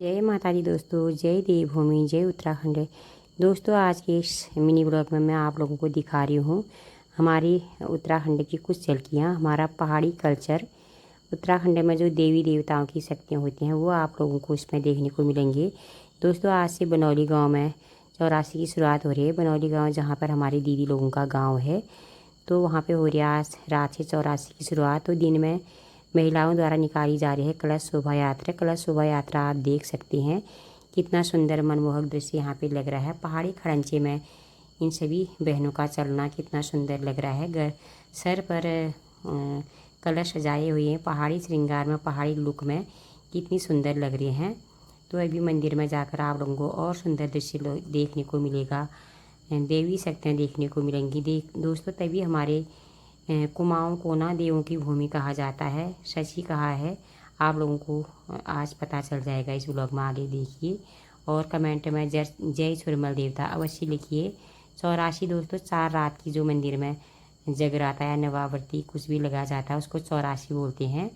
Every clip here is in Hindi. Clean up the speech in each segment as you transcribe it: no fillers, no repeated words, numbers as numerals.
जय माता दी दोस्तों, जय देवभूमि, जय उत्तराखंड। दोस्तों, आज के इस मिनी ब्लॉग में मैं आप लोगों को दिखा रही हूँ हमारी उत्तराखंड की कुछ झलकियाँ। हमारा पहाड़ी कल्चर, उत्तराखंड में जो देवी देवताओं की शक्तियाँ होती हैं वो आप लोगों को इसमें देखने को मिलेंगी। दोस्तों, आज से बनौली गाँव में चौरासी की शुरुआत हो रही है। बनौली गाँव जहाँ पर हमारी दीदी लोगों का गाँव है, तो वहाँ पर हो रही है आज रात से चौरासी की शुरुआत। तो दिन में महिलाओं द्वारा निकाली जा रही है कलश शोभा यात्रा। कलश शोभा यात्रा आप देख सकते हैं, कितना सुंदर मनमोहक दृश्य यहाँ पे लग रहा है। पहाड़ी खड़ंचे में इन सभी बहनों का चलना कितना सुंदर लग रहा है। सर पर कलश सजाए हुए हैं, पहाड़ी श्रृंगार में, पहाड़ी लुक में कितनी सुंदर लग रही हैं। तो अभी मंदिर में जाकर आप लोगों को और सुंदर दृश्य देखने को मिलेगा, देवी शक्तियाँ देखने को मिलेंगी। दोस्तों, तभी हमारे कुमाऊं को ना देवों की भूमि कहा जाता है, सच ही कहा है। आप लोगों को आज पता चल जाएगा इस ब्लॉग में, आगे देखिए। और कमेंट में जय सुरमल देवता अवश्य लिखिए। 84 दोस्तों 4 रात की जो मंदिर में जगराता या नवावर्ती कुछ भी लगाया जाता है उसको 84 बोलते हैं।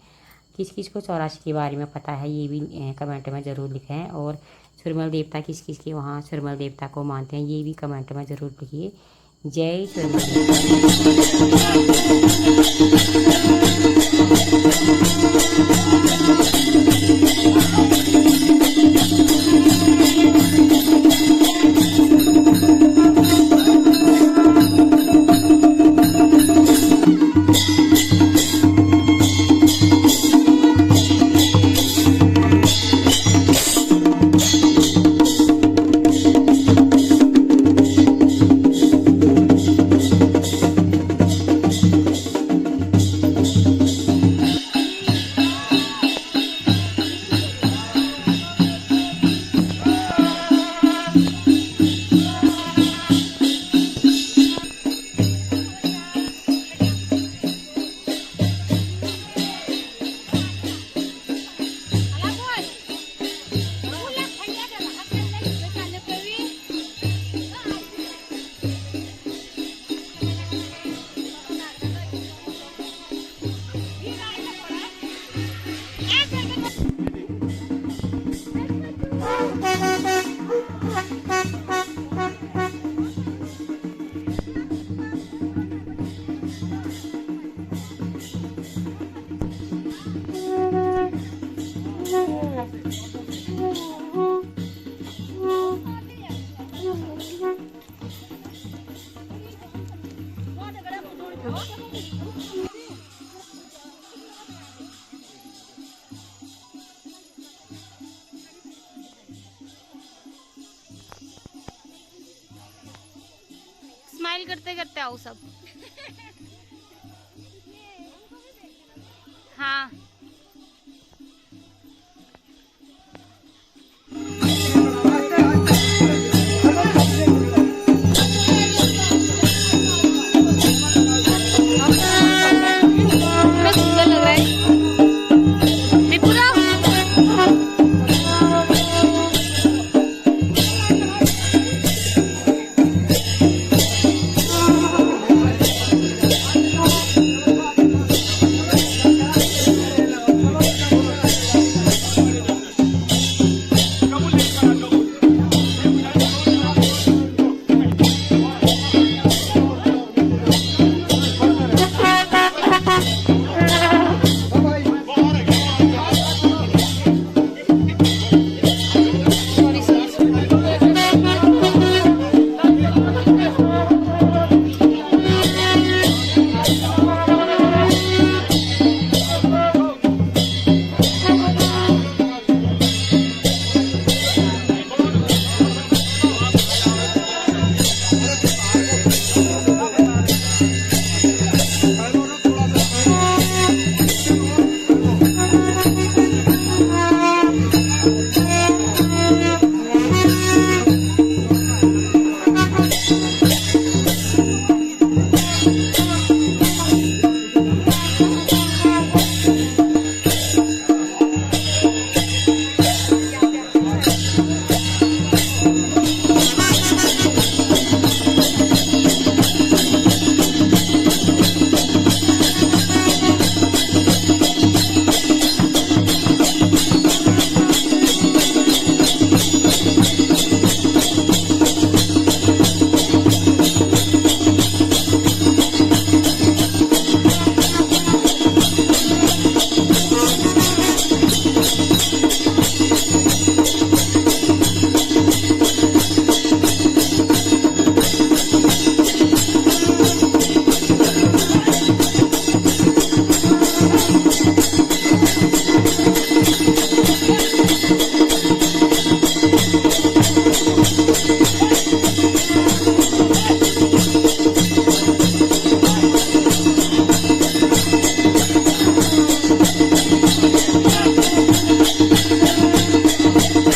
किस किस को 84 के बारे में पता है ये भी कमेंट में ज़रूर लिखें। और सुरमल देवता किस किस के वहाँ सुरमल देवता को मानते हैं ये भी कमेंट में ज़रूर लिखिए। जय सुरमल स्माइल करते करते आओ सब। हाँ, बड़ा सुंदर लग रहा है।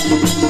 है